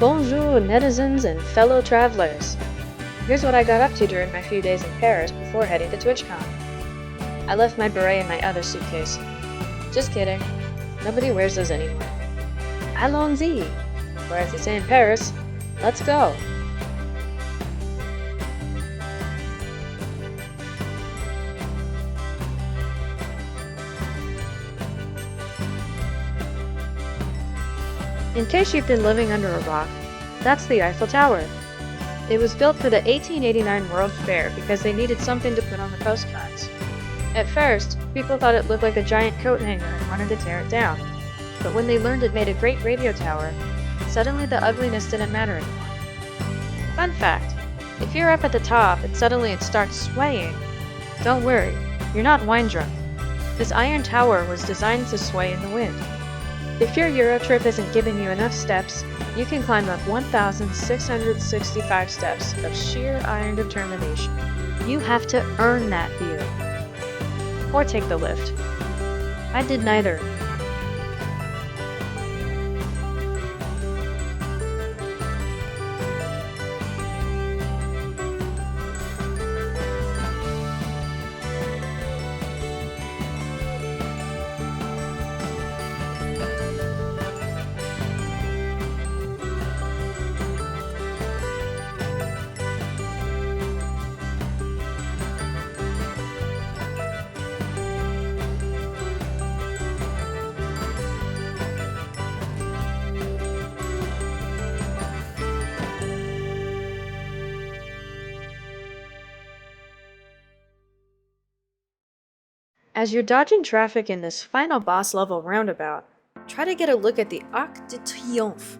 Bonjour, netizens and fellow travelers. Here's what I got up to during my few days in Paris before heading to TwitchCon. I left my beret in my other suitcase. Just kidding. Nobody wears those anymore. Allons-y! Or as they say in Paris, let's go! In case you've been living under a rock, that's the Eiffel Tower. It was built for the 1889 World Fair because they needed something to put on the postcards. At first, people thought it looked like a giant coat hanger and wanted to tear it down. But when they learned it made a great radio tower, suddenly the ugliness didn't matter anymore. Fun fact, if you're up at the top and suddenly it starts swaying, don't worry, you're not wine drunk. This iron tower was designed to sway in the wind. If your Eurotrip isn't giving you enough steps, you can climb up 1,665 steps of sheer iron determination. You have to earn that view. Or take the lift. I did neither. As you're dodging traffic in this final boss level roundabout, try to get a look at the Arc de Triomphe.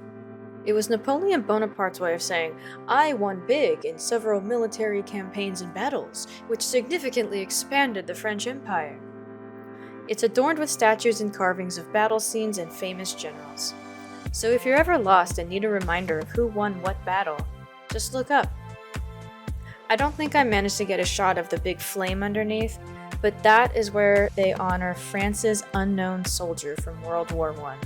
It was Napoleon Bonaparte's way of saying, "I won big in several military campaigns and battles, which significantly expanded the French Empire." It's adorned with statues and carvings of battle scenes and famous generals. So if you're ever lost and need a reminder of who won what battle, just look up. I don't think I managed to get a shot of the big flame underneath, but that is where they honor France's unknown soldier from World War I.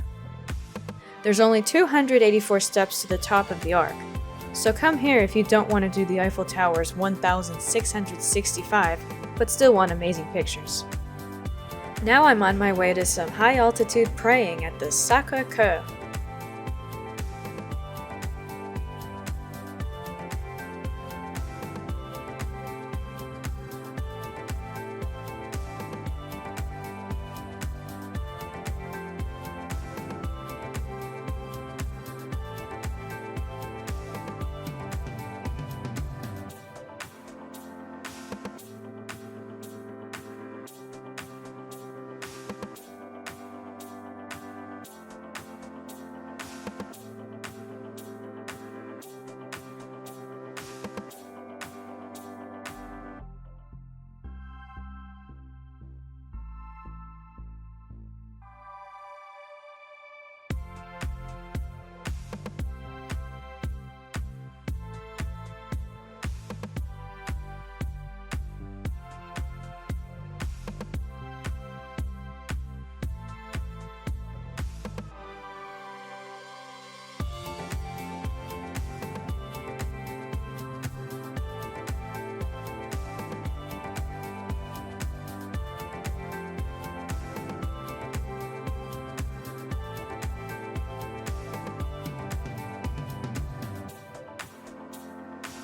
There's only 284 steps to the top of the Arc, so come here if you don't want to do the Eiffel Tower's 1,665, but still want amazing pictures. Now I'm on my way to some high-altitude praying at the Sacre-Coeur.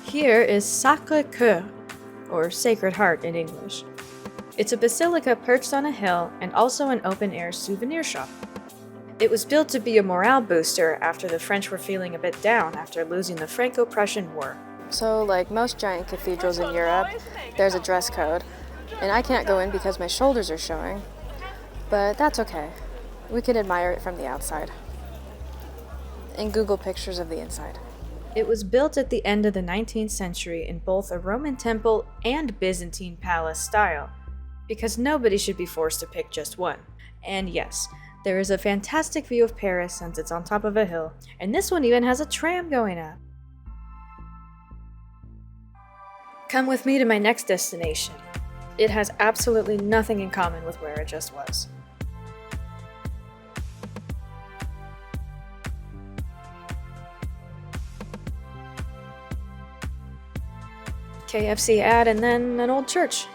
Here is Sacre-Coeur, or Sacred Heart in English. It's a basilica perched on a hill and also an open-air souvenir shop. It was built to be a morale booster after the French were feeling a bit down after losing the Franco-Prussian War. So, like most giant cathedrals in Europe, there's a dress code, and I can't go in because my shoulders are showing, but that's okay. We can admire it from the outside. And Google pictures of the inside. It was built at the end of the 19th century in both a Roman temple and Byzantine palace style, because nobody should be forced to pick just one. And yes, there is a fantastic view of Paris since it's on top of a hill, and this one even has a tram going up. Come with me to my next destination. It has absolutely nothing in common with where it just was. KFC ad, and then an old church.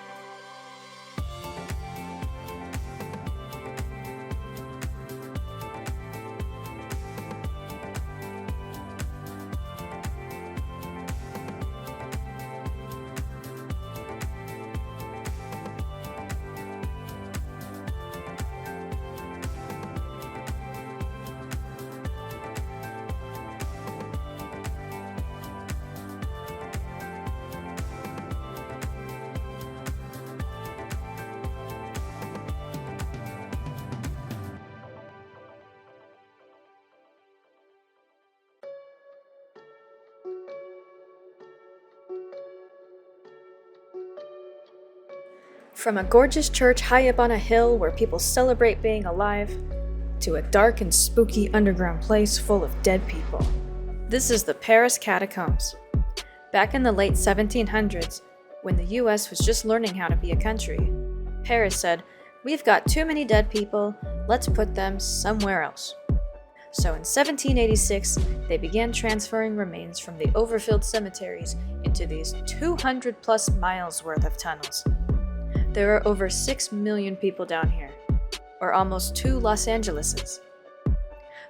From a gorgeous church high up on a hill where people celebrate being alive, to a dark and spooky underground place full of dead people. This is the Paris Catacombs. Back in the late 1700s, when the US was just learning how to be a country, Paris said, "We've got too many dead people, let's put them somewhere else." So in 1786, they began transferring remains from the overfilled cemeteries into these 200 plus miles worth of tunnels. There are over 6 million people down here, or almost 2 Los Angeleses.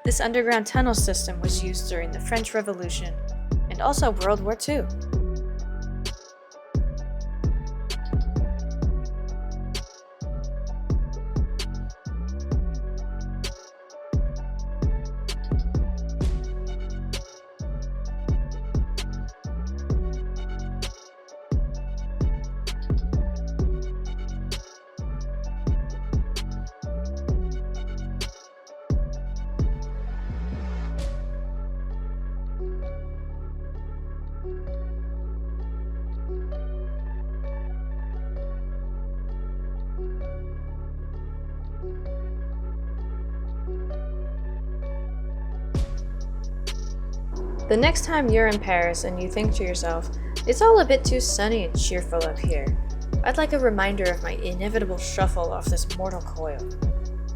This underground tunnel system was used during the French Revolution and also World War II. The next time you're in Paris and you think to yourself, it's all a bit too sunny and cheerful up here, I'd like a reminder of my inevitable shuffle off this mortal coil.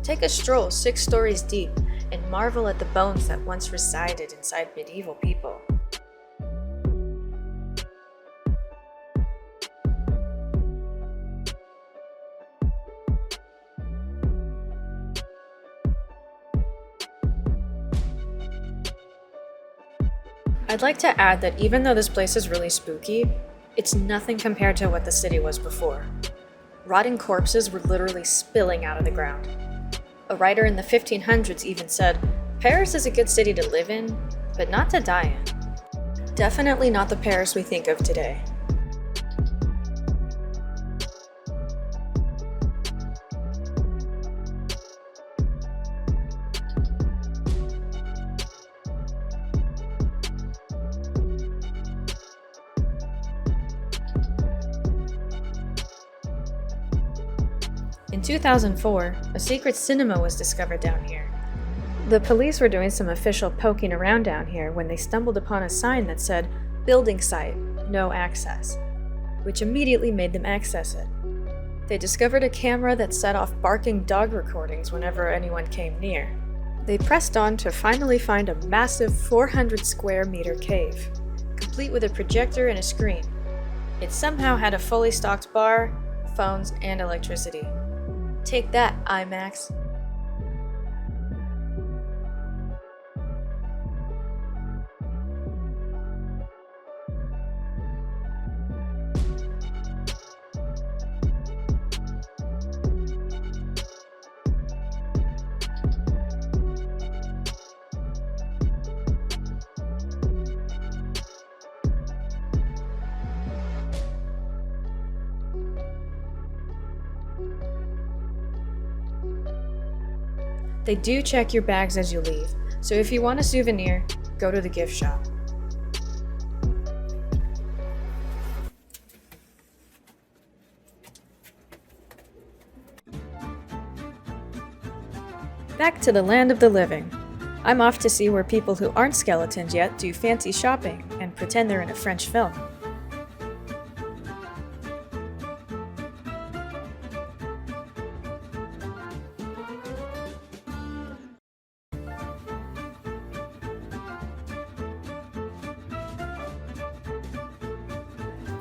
Take a stroll 6 stories deep and marvel at the bones that once resided inside medieval people. I'd like to add that even though this place is really spooky, it's nothing compared to what the city was before. Rotting corpses were literally spilling out of the ground. A writer in the 1500s even said, "Paris is a good city to live in, but not to die in." Definitely not the Paris we think of today. In 2004, a secret cinema was discovered down here. The police were doing some official poking around down here when they stumbled upon a sign that said, "Building site, no access," which immediately made them access it. They discovered a camera that set off barking dog recordings whenever anyone came near. They pressed on to finally find a massive 400 square meter cave, complete with a projector and a screen. It somehow had a fully stocked bar, phones, and electricity. Take that, IMAX. They do check your bags as you leave, so if you want a souvenir, go to the gift shop. Back to the land of the living. I'm off to see where people who aren't skeletons yet do fancy shopping and pretend they're in a French film.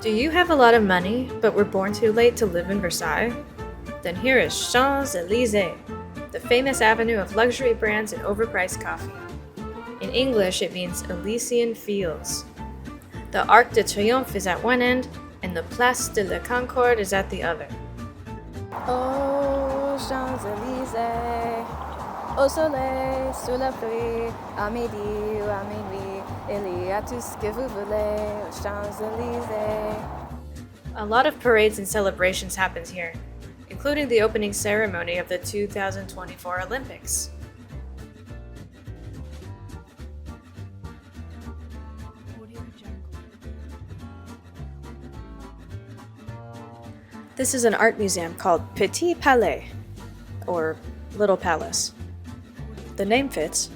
Do you have a lot of money, but were born too late to live in Versailles? Then here is Champs-Elysees, the famous avenue of luxury brands and overpriced coffee. In English, it means Elysian Fields. The Arc de Triomphe is at one end, and the Place de la Concorde is at the other. Oh, Champs-Elysees, au soleil, sous la pluie, à midi ou à minuit, il y a tout ce que vous voulez aux Champs-Elysees. A lot of parades and celebrations happens here, including the opening ceremony of the 2024 Olympics. This is an art museum called Petit Palais, or Little Palace. The name fits.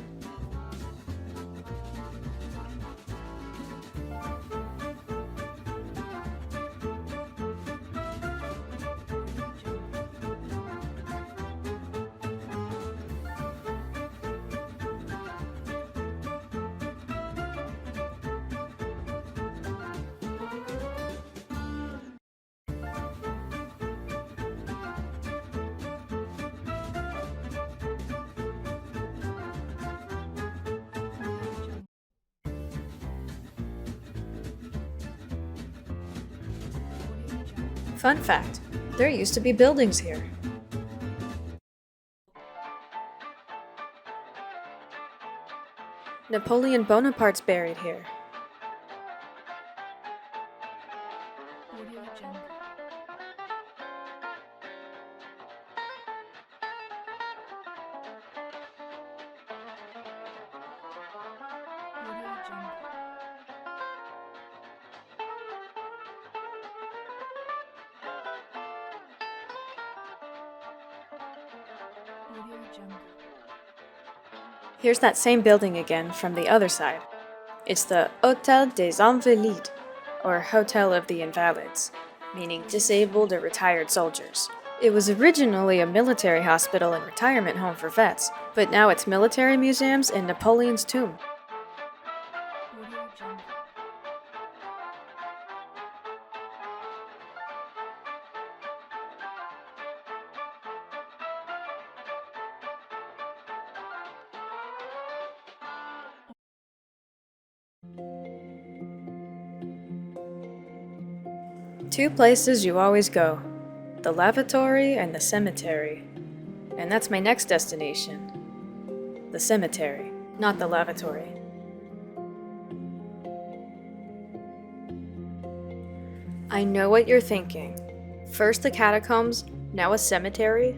Fun fact, there used to be buildings here. Napoleon Bonaparte's buried here. Here's that same building again from the other side. It's the Hôtel des Invalides, or Hotel of the Invalids, meaning disabled or retired soldiers. It was originally a military hospital and retirement home for vets, but now it's military museums and Napoleon's tomb. Two places you always go, the lavatory and the cemetery. And that's my next destination, the cemetery, not the lavatory. I know what you're thinking. First the catacombs, now a cemetery?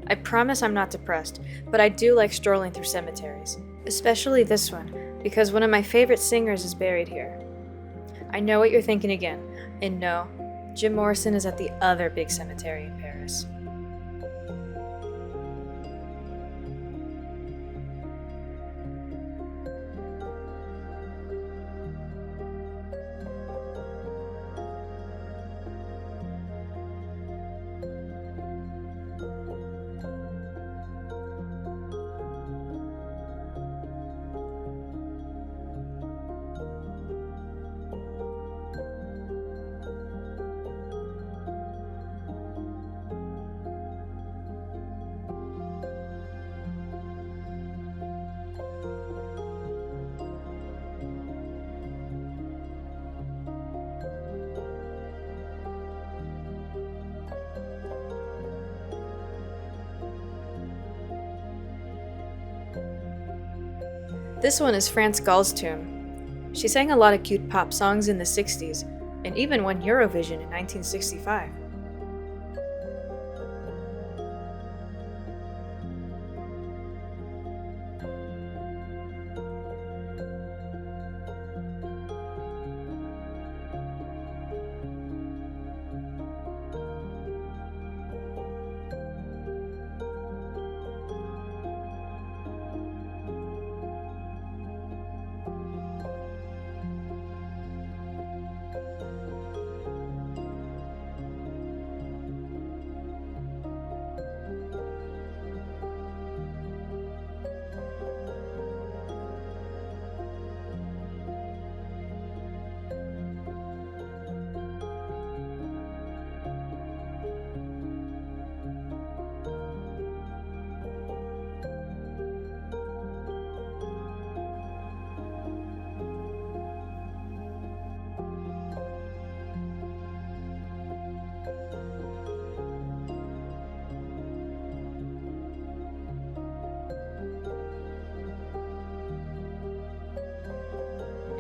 I promise I'm not depressed, but I do like strolling through cemeteries, especially this one, because one of my favorite singers is buried here. I know what you're thinking again, and no, Jim Morrison is at the other big cemetery in Paris. This one is France Gall's tomb. She sang a lot of cute pop songs in the 60s, and even won Eurovision in 1965.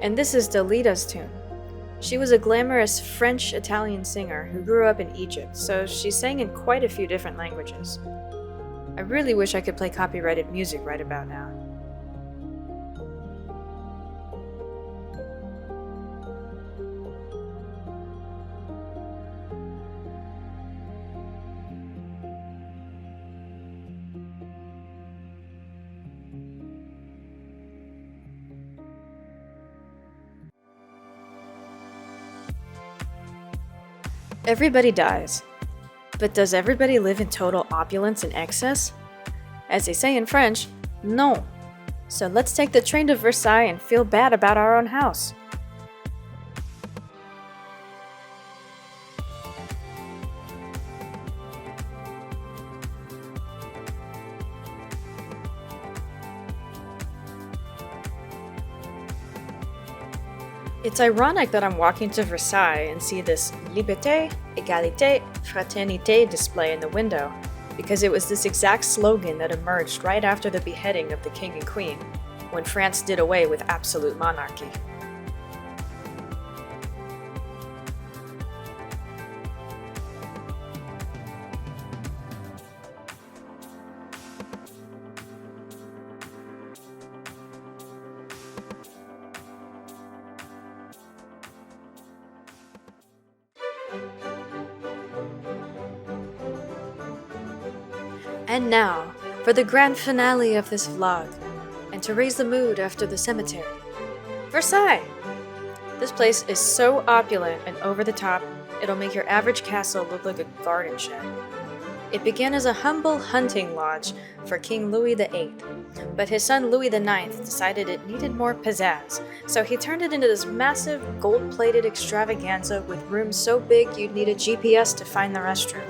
And this is Dalita's tune. She was a glamorous French-Italian singer who grew up in Egypt, so she sang in quite a few different languages. I really wish I could play copyrighted music right about now. Everybody dies. But does everybody live in total opulence and excess? As they say in French, non. So let's take the train to Versailles and feel bad about our own house. It's ironic that I'm walking to Versailles and see this Liberté, Égalité, Fraternité display in the window, because it was this exact slogan that emerged right after the beheading of the king and queen, when France did away with absolute monarchy. And now, for the grand finale of this vlog, and to raise the mood after the cemetery. Versailles! This place is so opulent and over the top, it'll make your average castle look like a garden shed. It began as a humble hunting lodge for King Louis VIII, but his son Louis IX decided it needed more pizzazz, so he turned it into this massive gold-plated extravaganza with rooms so big you'd need a GPS to find the restroom.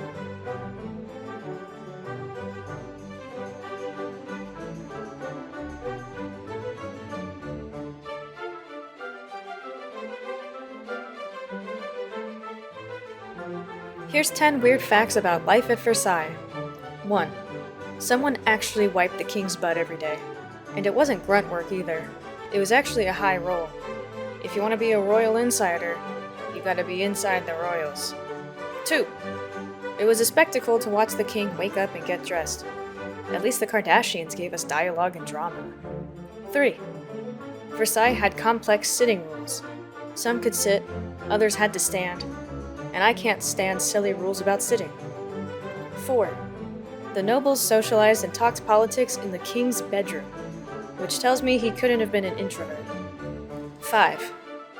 Here's 10 weird facts about life at Versailles. 1. Someone actually wiped the king's butt every day. And it wasn't grunt work either. It was actually a high roll. If you want to be a royal insider, you gotta be inside the royals. 2. It was a spectacle to watch the king wake up and get dressed. At least the Kardashians gave us dialogue and drama. 3. Versailles had complex sitting rules. Some could sit, others had to stand. And I can't stand silly rules about sitting. 4. The nobles socialized and talked politics in the king's bedroom, which tells me he couldn't have been an introvert. 5.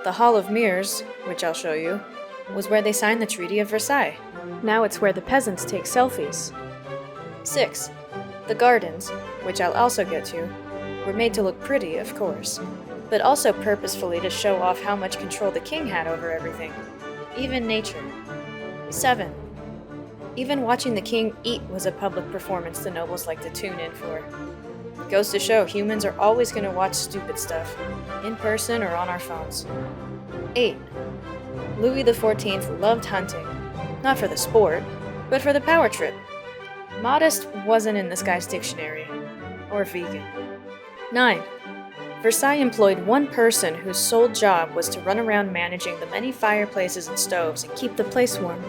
The Hall of Mirrors, which I'll show you, was where they signed the Treaty of Versailles. Now it's where the peasants take selfies. 6. The gardens, which I'll also get to, were made to look pretty, of course, but also purposefully to show off how much control the king had over everything. Even nature. 7. Even watching the king eat was a public performance the nobles like to tune in for. Goes to show humans are always going to watch stupid stuff, in person or on our phones. 8. Louis XIV loved hunting, not for the sport, but for the power trip. Modest wasn't in this guy's dictionary, or vegan. 9. Versailles employed one person whose sole job was to run around managing the many fireplaces and stoves and keep the place warm.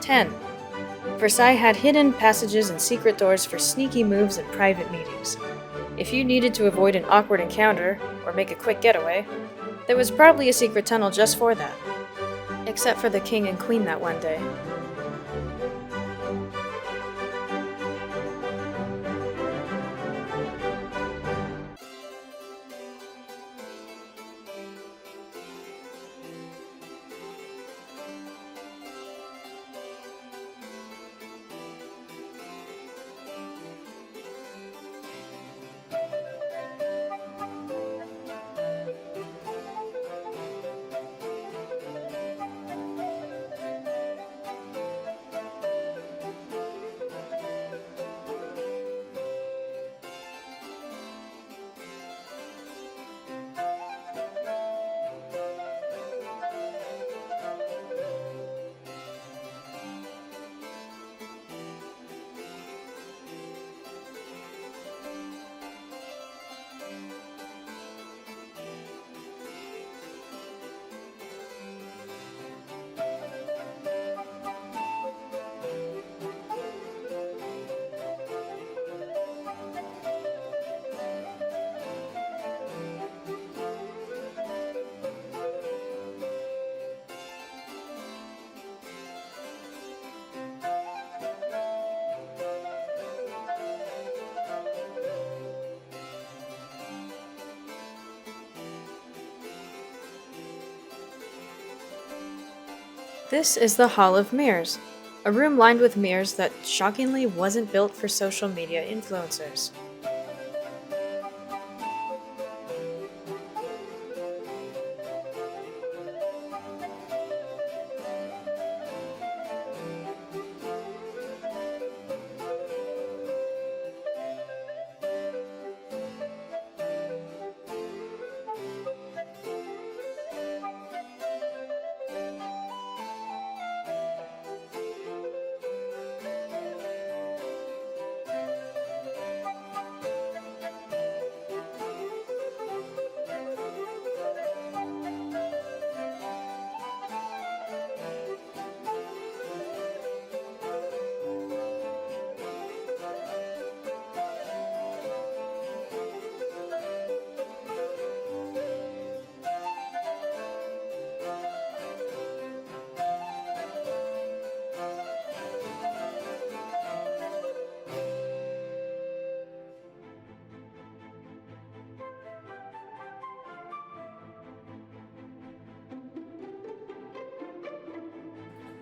10. Versailles had hidden passages and secret doors for sneaky moves and private meetings. If you needed to avoid an awkward encounter, or make a quick getaway, there was probably a secret tunnel just for that. Except for the king and queen that one day. This is the Hall of Mirrors, a room lined with mirrors that shockingly wasn't built for social media influencers.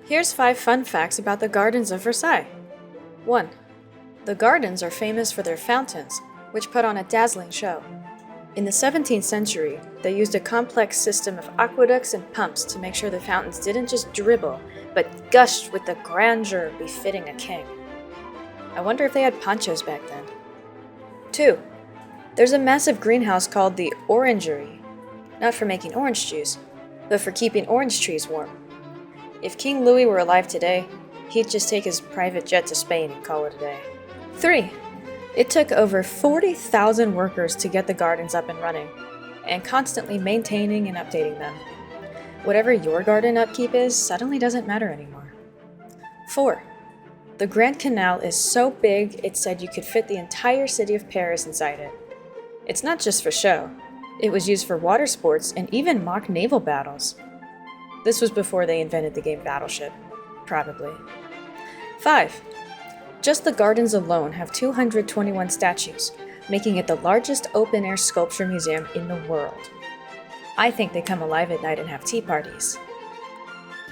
Here's 5 fun facts about the gardens of Versailles. 1. The gardens are famous for their fountains, which put on a dazzling show. In the 17th century, they used a complex system of aqueducts and pumps to make sure the fountains didn't just dribble, but gushed with the grandeur befitting a king. I wonder if they had ponchos back then. 2. There's a massive greenhouse called the Orangery, not for making orange juice, but for keeping orange trees warm. If King Louis were alive today, he'd just take his private jet to Spain and call it a day. 3. It took over 40,000 workers to get the gardens up and running, and constantly maintaining and updating them. Whatever your garden upkeep is suddenly doesn't matter anymore. 4. The Grand Canal is so big it said you could fit the entire city of Paris inside it. It's not just for show. It was used for water sports and even mock naval battles. This was before they invented the game Battleship, probably. 5. Just the gardens alone have 221 statues, making it the largest open-air sculpture museum in the world. I think they come alive at night and have tea parties.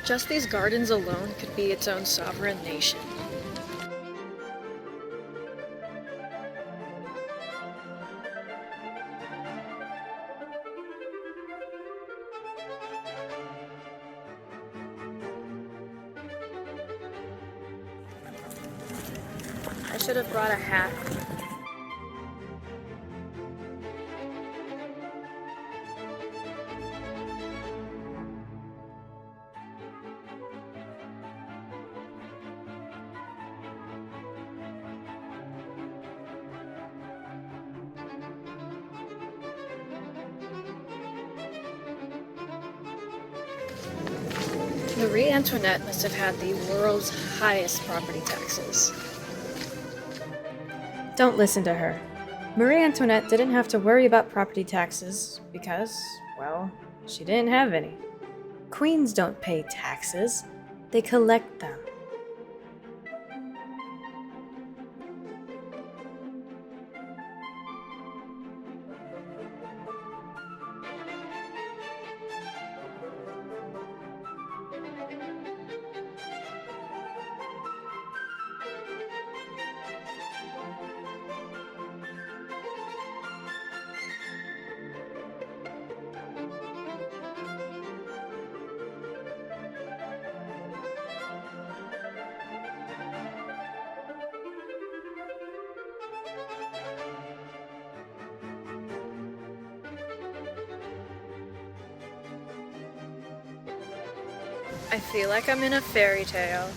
Just these gardens alone could be its own sovereign nation. I should have brought a hat. Marie Antoinette must have had the world's highest property taxes. Don't listen to her. Marie Antoinette didn't have to worry about property taxes because, well, she didn't have any. Queens don't pay taxes, they collect them. I feel like I'm in a fairy tale.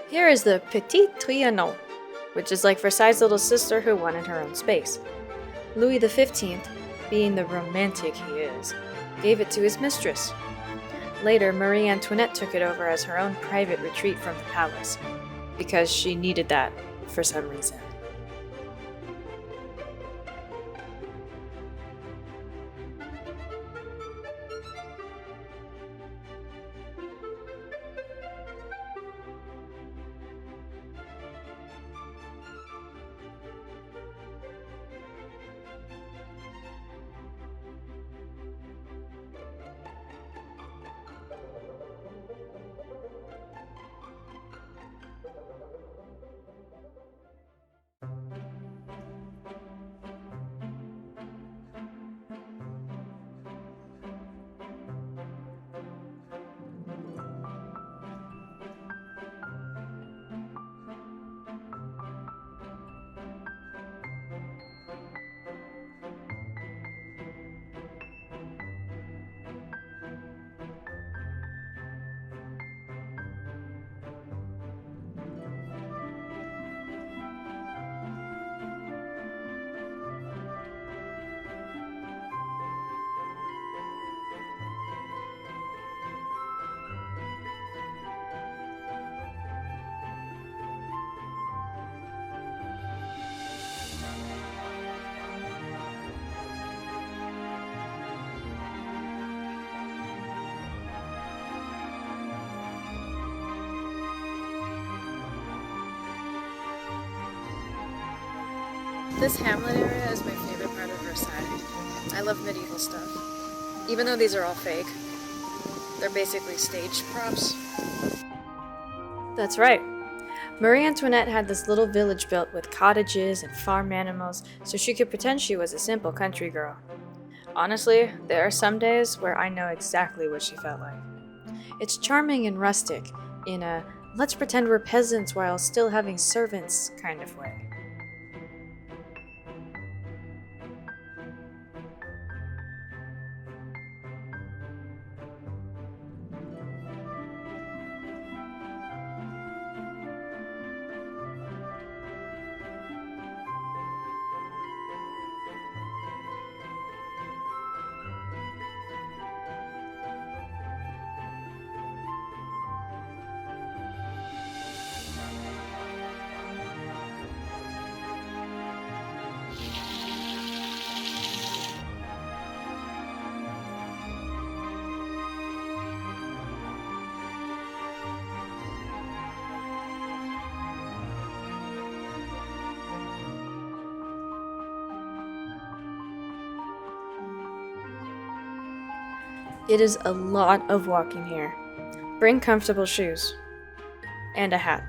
Here is the Petit Trianon, which is like Versailles' little sister who wanted her own space. Louis XV, being the romantic he is, gave it to his mistress. Later, Marie Antoinette took it over as her own private retreat from the palace, because she needed that for some reason. This hamlet area is my favorite part of Versailles. I love medieval stuff. Even though these are all fake, they're basically stage props. That's right. Marie Antoinette had this little village built with cottages and farm animals so she could pretend she was a simple country girl. Honestly, there are some days where I know exactly what she felt like. It's charming and rustic, in a let's pretend we're peasants while still having servants kind of way. It is a lot of walking here. Bring comfortable shoes. And a hat.